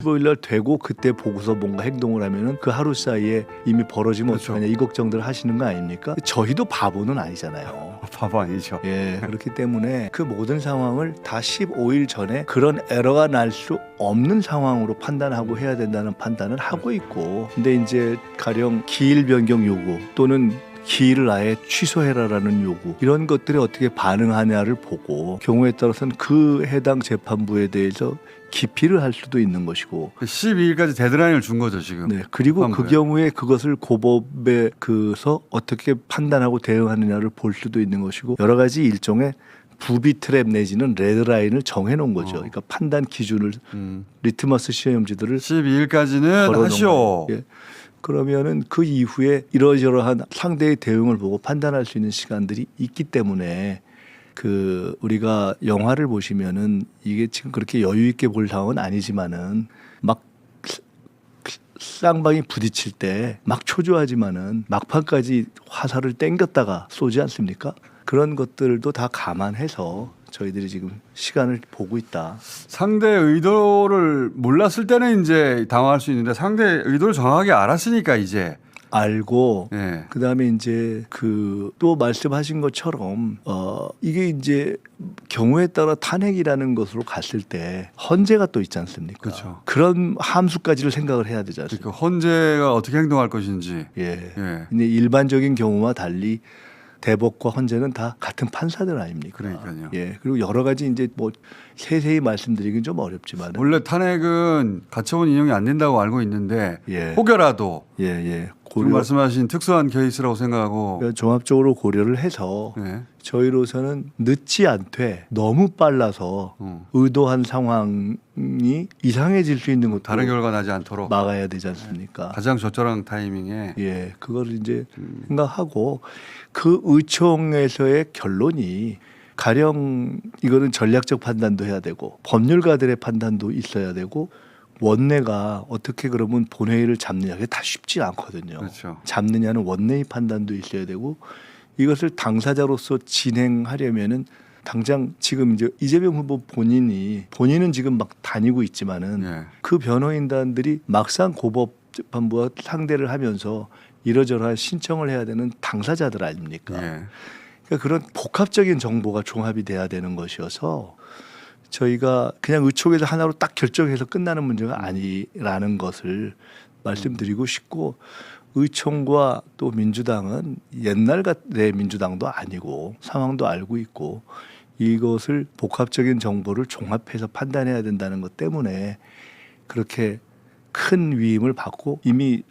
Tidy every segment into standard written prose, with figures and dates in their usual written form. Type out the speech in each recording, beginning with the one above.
15일 날 되고 그때 보고서 뭔가 행동을 하면은 그 하루 사이에 이미 벌어지면 그렇죠. 어떡하냐 이 걱정들 하시는 거 아닙니까? 저희도 바보는 아니잖아요. 바보 아니죠. 예, 그렇기 때문에 그 모든 상황을 다 15일 전에 그런 에러가 날 수 없는 상황으로 판단하고 해야 된다는 판단을 하고 있고, 근데 이제 가령 기일 변경 요구 또는 기일을 아예 취소해라라는 요구, 이런 것들이 어떻게 반응하냐를 보고 경우에 따라서는 그 해당 재판부에 대해서 기피를 할 수도 있는 것이고, 12일까지 데드라인을 준 거죠 지금. 네, 그리고 그 재판부에. 경우에 그것을 고법에 그서 어떻게 판단하고 대응하느냐를 볼 수도 있는 것이고, 여러 가지 일종의 부비 트랩 내지는 레드라인을 정해놓은 거죠. 그러니까 판단 기준을 리트머스 시험지들을 12일까지는 걸어놓은 하시오. 거예요. 예. 그러면은 그 이후에 이러저러한 상대의 대응을 보고 판단할 수 있는 시간들이 있기 때문에, 그 우리가 영화를 보시면은 이게 지금 그렇게 여유 있게 볼 상황은 아니지만은 막 쌍방이 부딪힐 때 막 초조하지만은 막판까지 화살을 땡겼다가 쏘지 않습니까? 그런 것들도 다 감안해서 저희들이 지금 시간을 보고 있다. 상대 의도를 몰랐을 때는 이제 당황할 수 있는데 상대 의도를 정확하게 알았으니까 이제 알고 예. 그다음에 이제 그 또 말씀하신 것처럼 이게 이제 경우에 따라 탄핵이라는 것으로 갔을 때 헌재가 또 있지 않습니까? 그렇죠. 그런 함수까지를 생각을 해야 되지 않습니까? 그러니까 헌재가 어떻게 행동할 것인지. 예. 예. 근데 일반적인 경우와 달리 대법과 헌재는 다 같은 판사들 아닙니까? 그러니까요. 예. 그리고 여러 가지 이제 뭐 세세히 말씀드리긴 좀 어렵지만 원래 탄핵은 가처분 인용이 안 된다고 알고 있는데 예. 혹여라도 예. 지금 말씀하신 특수한 케이스라고 생각하고 그러니까 종합적으로 고려를 해서 예. 저희로서는 늦지 않되 너무 빨라서 의도한 상황이 이상해질 수 있는 것도 다른 결과 나지 않도록 막아야 되지 않습니까? 가장 적절한 타이밍에 예, 그걸 이제 생각하고 그 의총에서의 결론이 가령 이거는 전략적 판단도 해야 되고 법률가들의 판단도 있어야 되고 원내가 어떻게 그러면 본회의를 잡느냐, 그게 다 쉽지 않거든요. 그렇죠. 잡느냐는 원내의 판단도 있어야 되고, 이것을 당사자로서 진행하려면은 당장 지금 이제 이재명 후보 본인은 지금 막 다니고 있지만은 예. 그 변호인단들이 막상 고법재판부와 상대를 하면서 이러저러한 신청을 해야 되는 당사자들 아닙니까? 예. 그러니까 그런 복합적인 정보가 종합이 돼야 되는 것이어서 저희가 그냥 의총에서 하나로 딱 결정해서 끝나는 문제가 아니라는 것을 말씀드리고 싶고, 의총과 또 민주당은 옛날 같은 민주당도 아니고 상황도 알고 있고 이것을 복합적인 정보를 종합해서 판단해야 된다는 것 때문에 그렇게 큰 위임을 받고 이미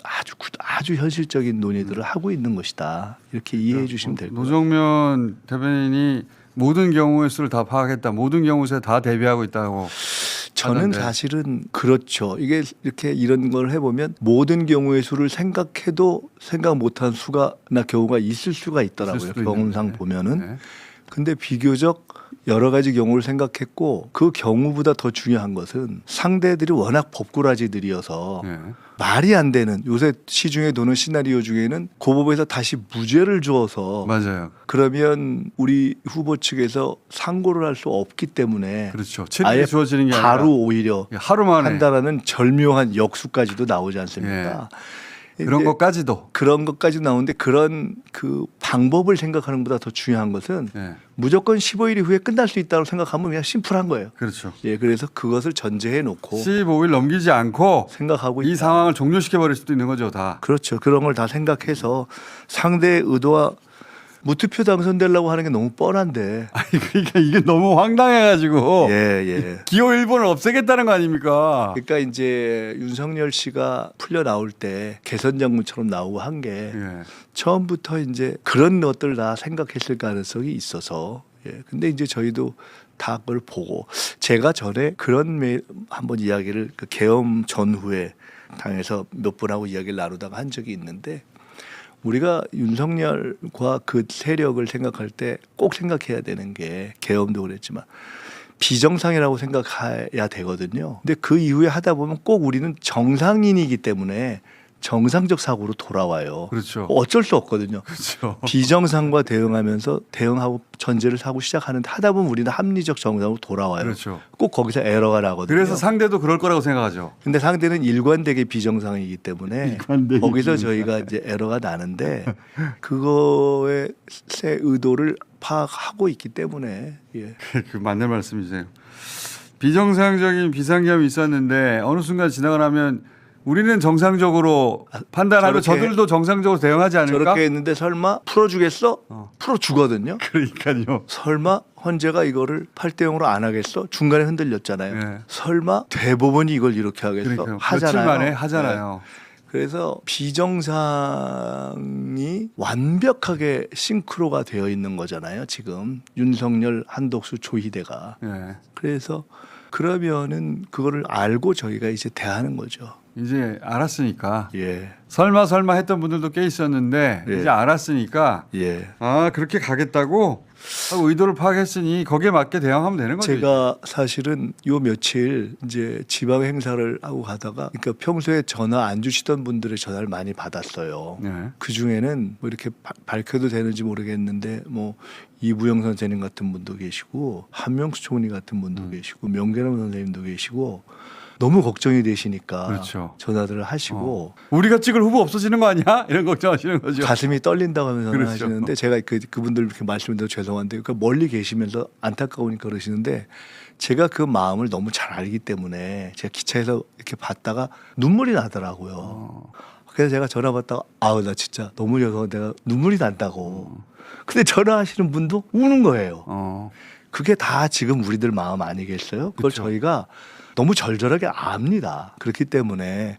아주 현실적인 논의들을 하고 있는 것이다. 이렇게 이해해 주시면 될 것 같아요. 노정면 대변인이 모든 경우의 수를 다 파악했다. 모든 경우 수에 다 대비하고 있다고. 저는 하던데. 사실은 그렇죠. 이게 이렇게 이런 걸 해보면 모든 경우의 수를 생각해도 생각 못한 수가나 경우가 있을 수가 있더라고요. 있을 수도 경험상 있는데. 보면은. 네. 근데 비교적 여러 가지 경우를 생각했고 그 경우보다 더 중요한 것은 상대들이 워낙 법꾸라지들이어서 네. 말이 안 되는, 요새 시중에 도는 시나리오 중에는 고법에서 다시 무죄를 주어서 맞아요. 그러면 우리 후보 측에서 상고를 할 수 없기 때문에 그렇죠. 아예 책임이 주어지는 게 아니라 바로 오히려 하루 만에 한다라는 절묘한 역수까지도 나오지 않습니까? 그런 근데 것까지도. 그런 것까지 나오는데 그런 그 방법을 생각하는 것보다 더 중요한 것은 네. 무조건 15일 이후에 끝날 수 있다고 생각하면 그냥 심플한 거예요. 그렇죠. 예, 그래서 그것을 전제해 놓고 15일 넘기지 않고 생각하고 이 있다. 상황을 종료시켜 버릴 수도 있는 거죠, 다. 그렇죠. 그런 걸 다 생각해서 상대의 의도와 무투표 당선되려고 하는 게 너무 뻔한데. 아니 그러니까 이게 너무 황당해가지고 예. 기호 1번을 없애겠다는 거 아닙니까? 그러니까 이제 윤석열 씨가 풀려 나올 때 개선 장군처럼 나오고 한 게 예. 처음부터 이제 그런 것들 다 생각했을 가능성이 있어서, 예. 근데 이제 저희도 다 그걸 보고 제가 전에 그런 한번 이야기를 그 계엄 전후에 당에서 몇 분하고 이야기를 나누다가 한 적이 있는데, 우리가 윤석열과 그 세력을 생각할 때 꼭 생각해야 되는 게 계엄도 그랬지만 비정상이라고 생각해야 되거든요. 근데 그 이후에 하다 보면 꼭 우리는 정상인이기 때문에 정상적 사고로 돌아와요. 그렇죠. 어쩔 수 없거든요. 그렇죠. 비정상과 대응하면서 대응하고 전제를 하고 시작하는데 하다 보면 우리는 합리적 정상으로 돌아와요. 그렇죠. 꼭 거기서 에러가 나거든요. 그래서 상대도 그럴 거라고 생각하죠. 근데 상대는 일관되게 비정상이기 때문에 일관되게 거기서 비정상. 저희가 이제 에러가 나는데 그거의 의도를 파악하고 있기 때문에 예. 그 맞는 말씀이세요. 비정상적인 비상경이 있었는데 어느 순간 지나가 나면 우리는 정상적으로 판단하고 저렇게- 저들도 정상적으로 대응하지 않을까? 저렇게 했는데 설마 풀어주겠어? 풀어주거든요. 그러니까요. 설마 헌재가 이거를 8대 0으로 안 하겠어? 중간에 흔들렸잖아요. 네. 설마 대법원이 이걸 이렇게 하겠어? 그러니까요. 하잖아요. 며칠 만에 하잖아요. 네. 그래서 비정상이 완벽하게 싱크로가 되어 있는 거잖아요. 지금 윤석열, 한덕수, 조희대가. 네. 그래서 그러면은 그거를 알고 저희가 이제 대하는 거죠. 이제 알았으니까 예, 설마 했던 분들도 꽤 있었는데 예. 이제 알았으니까 예. 아 그렇게 가겠다고 하고 의도를 파악했으니 거기에 맞게 대응하면 되는 거죠. 제가 사실은 요 며칠 이제 지방 행사를 하고 가다가 그러니까 평소에 전화 안 주시던 분들의 전화를 많이 받았어요. 네. 그 중에는 뭐 이렇게 밝혀도 되는지 모르겠는데 뭐 이부영 선생님 같은 분도 계시고 한명수 총리 같은 분도 계시고 명계남 선생님도 계시고 너무 걱정이 되시니까 그렇죠. 전화들을 하시고 우리가 찍을 후보 없어지는 거 아니야? 이런 걱정하시는 거죠. 가슴이 떨린다고 하면서 그렇죠. 하시는데 제가 그분들 이렇게 말씀드려 죄송한데 그 멀리 계시면서 안타까우니까 그러시는데 제가 그 마음을 너무 잘 알기 때문에 제가 기차에서 이렇게 봤다가 눈물이 나더라고요. 그래서 제가 전화 받다가 아우 나 진짜 너무 죄송해 내가 눈물이 난다고. 근데 전화하시는 분도 우는 거예요. 그게 다 지금 우리들 마음 아니겠어요? 그걸 그렇죠. 저희가 너무 절절하게 압니다. 그렇기 때문에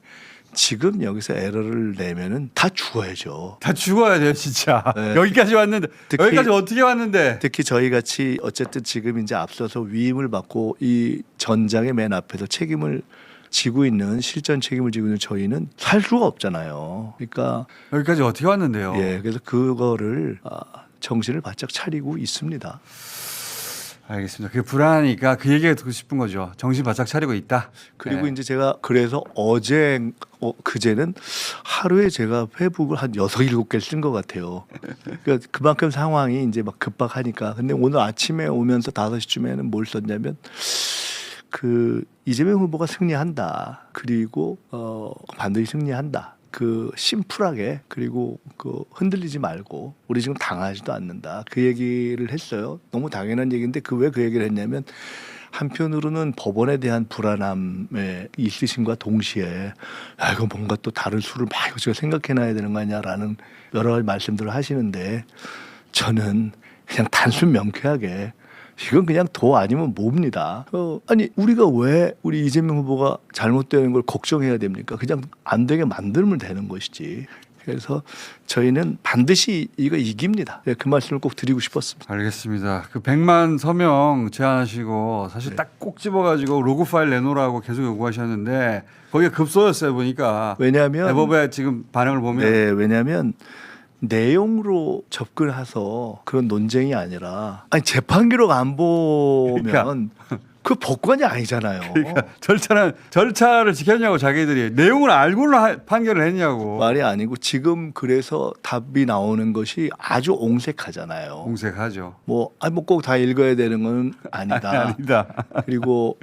지금 여기서 에러를 내면은 다 죽어야죠. 다 죽어야 돼요, 진짜. 네. 여기까지 왔는데 특히- 여기까지 어떻게 왔는데? 특히 저희 같이 어쨌든 지금 이제 앞서서 위임을 받고 이 전장의 맨 앞에서 책임을 지고 있는 실전 책임을 지고 있는 저희는 살 수가 없잖아요. 그러니까 여기까지 어떻게 왔는데요? 예, 그래서 그거를 정신을 바짝 차리고 있습니다. 알겠습니다. 그게 불안하니까 그 얘기가 듣고 싶은 거죠. 정신 바짝 차리고 있다. 그리고 네. 이제 제가 그래서 그제는 하루에 제가 페이북을 한 6, 7개를 쓴 것 같아요. 그러니까 그만큼 상황이 이제 막 급박하니까. 근데 오늘 아침에 오면서 5시쯤에는 뭘 썼냐면 그 이재명 후보가 승리한다. 그리고 반드시 승리한다. 그 심플하게 그리고 그 흔들리지 말고 우리 지금 당하지도 않는다. 그 얘기를 했어요. 너무 당연한 얘기인데 왜 그 얘기를 했냐면 한편으로는 법원에 대한 불안함에 있으심과 동시에 이거 뭔가 또 다른 수를 막 이것저것 생각해놔야 되는 거 아니냐라는 여러 가지 말씀들을 하시는데 저는 그냥 단순 명쾌하게 이건 그냥 도 아니면 뭡니다. 아니 우리가 왜 우리 이재명 후보가 잘못되는 걸 걱정해야 됩니까? 그냥 안 되게 만들면 되는 것이지. 그래서 저희는 반드시 이거 이깁니다. 그 말씀을 꼭 드리고 싶었습니다. 알겠습니다. 그 100만 서명 제안하시고 사실 딱 꼭 집어가지고 로그 파일 내놓으라고 계속 요구하셨는데 거기가 급소였어요 보니까. 왜냐하면 대법의 지금 반응을 보면 네, 왜냐하면 내용으로 접근해서 그런 논쟁이 아니라 아니 재판기록 안 보면 그러니까. 그 법관이 아니잖아요. 그러니까 절차를 지켰냐고 자기들이 내용을 알고는 판결을 했냐고. 말이 아니고 지금 그래서 답이 나오는 것이 아주 옹색하잖아요. 공색하죠. 뭐 꼭 다 읽어야 되는 건 아니다. 아니다. 그리고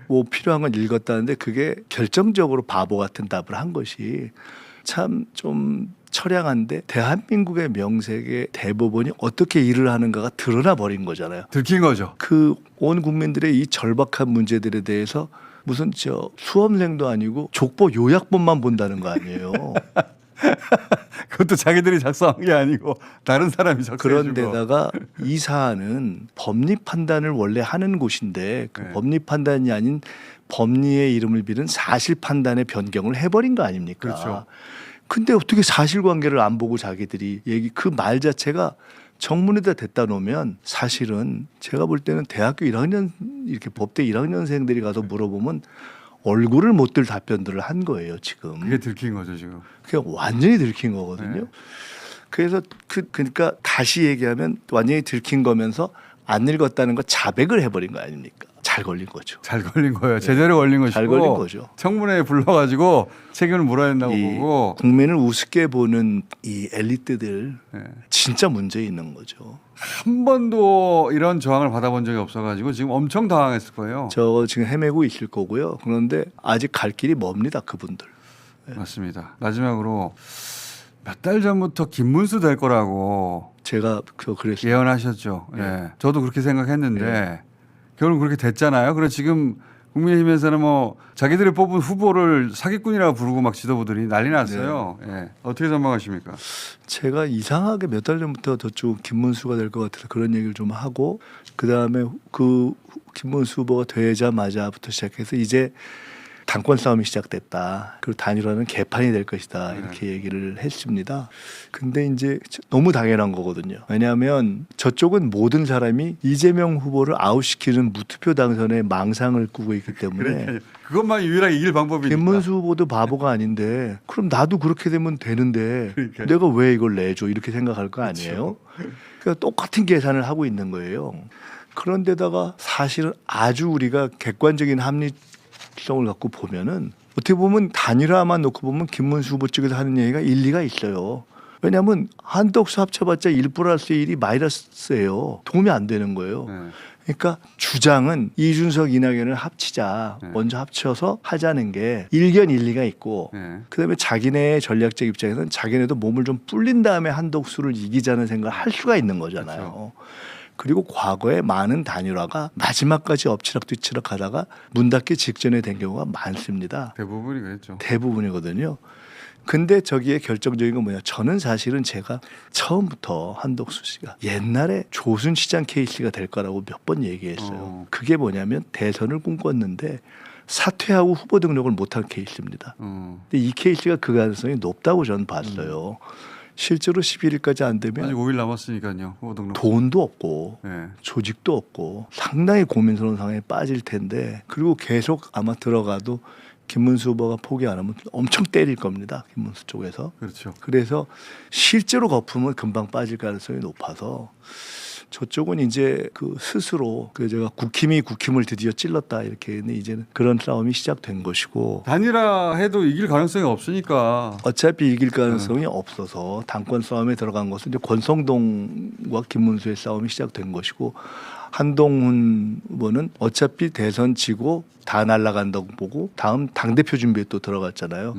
뭐 필요한 건 읽었다는데 그게 결정적으로 바보 같은 답을 한 것이 참 좀 처량한데 대한민국의 명색의 대법원이 어떻게 일을 하는가가 드러나 버린 거잖아요. 들킨 거죠. 그 온 국민들의 이 절박한 문제들에 대해서 무슨 수험생도 아니고 족보 요약본만 본다는 거 아니에요. 그것도 자기들이 작성한 게 아니고 다른 사람이 작성해준 거. 그런데다가 이 사안은 법리 판단을 원래 하는 곳인데 그 네. 법리 판단이 아닌 법리의 이름을 빌은 사실 판단의 변경을 해버린 거 아닙니까? 그렇죠. 근데 어떻게 사실관계를 안 보고 자기들이 그 말 자체가 정문에다 댔다 놓으면 사실은 제가 볼 때는 대학교 1학년 이렇게 법대 1학년생들이 가서 물어보면 얼굴을 못 들 답변들을 한 거예요 지금. 그게 들킨 거죠 지금. 그게 완전히 들킨 거거든요. 네. 그래서 그러니까 다시 얘기하면 완전히 들킨 거면서 안 읽었다는 거 자백을 해버린 거 아닙니까? 잘 걸린 거죠. 잘 걸린 거예요. 제대로 걸린 것이고 잘 걸린 거죠. 청문회에 불러가지고 책임을 물어야 된다고 이 보고 국민을 우습게 보는 이 엘리트들 네. 진짜 문제 있는 거죠. 한 번도 이런 저항을 받아본 적이 없어가지고 지금 엄청 당황했을 거예요. 저 지금 헤매고 있을 거고요. 그런데 아직 갈 길이 멉니다. 그분들. 맞습니다. 마지막으로 몇 달 전부터 김문수 될 거라고 제가 그랬어요. 예언하셨죠. 네. 예. 저도 그렇게 생각했는데 결국 그렇게 됐잖아요. 그래서 지금 국민의힘에서는 뭐 자기들이 뽑은 후보를 사기꾼이라고 부르고 막 지도부들이 난리 났어요. 예. 어떻게 전망하십니까? 제가 이상하게 몇 달 전부터 저쪽 김문수가 될 것 같아서 그런 얘기를 좀 하고 그다음에 그 김문수 후보가 되자마자부터 시작해서 이제 당권 싸움이 시작됐다. 그리고 단일화는 개판이 될 것이다. 이렇게 얘기를 했습니다. 근데 이제 너무 당연한 거거든요. 왜냐하면 저쪽은 모든 사람이 이재명 후보를 아웃시키는 무투표 당선에 망상을 꾸고 있기 때문에 그러니까요. 그것만 유일하게 이길 방법이니까. 김문수 후보도 바보가 아닌데 그럼 나도 그렇게 되면 되는데 그러니까요. 내가 왜 이걸 내줘 이렇게 생각할 거 아니에요. 그러니까 똑같은 계산을 하고 있는 거예요. 그런데다가 사실은 아주 우리가 객관적인 합리성을 갖고 보면은 어떻게 보면 단일화만 놓고 보면 김문수 후보 측에서 하는 얘기가 일리가 있어요. 왜냐하면 한덕수 합쳐봤자 1+1이 마이너스예요. 도움이 안 되는 거예요. 네. 그러니까 주장은 이준석 이낙연을 합치자 네. 먼저 합쳐서 하자는 게 일견 일리가 있고 네. 그다음에 자기네의 전략적 입장에서는 자기네도 몸을 좀 불린 다음에 한덕수를 이기자는 생각을 할 수가 있는 거잖아요. 그리고 과거에 많은 단일화가 마지막까지 엎치락뒤치락 하다가 문 닫기 직전에 된 경우가 많습니다. 대부분이 그랬죠. 대부분이거든요. 근데 저기에 결정적인 건 뭐냐. 저는 사실은 제가 처음부터 한덕수 씨가 옛날에 조순시장 케이스가 될 거라고 몇 번 얘기했어요. 그게 뭐냐면 대선을 꿈꿨는데 사퇴하고 후보 등록을 못한 케이스입니다. 근데 이 케이스가 그 가능성이 높다고 저는 봤어요. 실제로 11일까지 안 되면 아직 5일 남았으니까요. 후보 등록. 돈도 없고 네. 조직도 없고 상당히 고민스러운 상황에 빠질 텐데 그리고 계속 아마 들어가도 김문수 후보가 포기 안 하면 엄청 때릴 겁니다. 김문수 쪽에서. 그렇죠. 그래서 실제로 거품은 금방 빠질 가능성이 높아서 저쪽은 이제 그 스스로 그 제가 국힘을 드디어 찔렀다 이렇게 했는데 이제는 그런 싸움이 시작된 것이고 단일화해도 이길 가능성이 없으니까. 어차피 이길 가능성이 없어서 당권 싸움에 들어간 것은 이제 권성동과 김문수의 싸움이 시작된 것이고 한동훈 후보는 어차피 대선 지고 다 날아간다고 보고 다음 당대표 준비에 또 들어갔잖아요.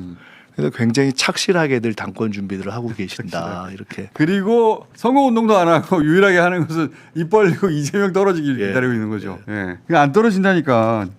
그래서 굉장히 착실하게들 당권 준비들을 하고 계신다 이렇게. 그리고 선거운동도 안 하고 유일하게 하는 것은 입 벌리고 이재명 떨어지기를 예. 기다리고 있는 거죠. 예. 그게 안 떨어진다니까.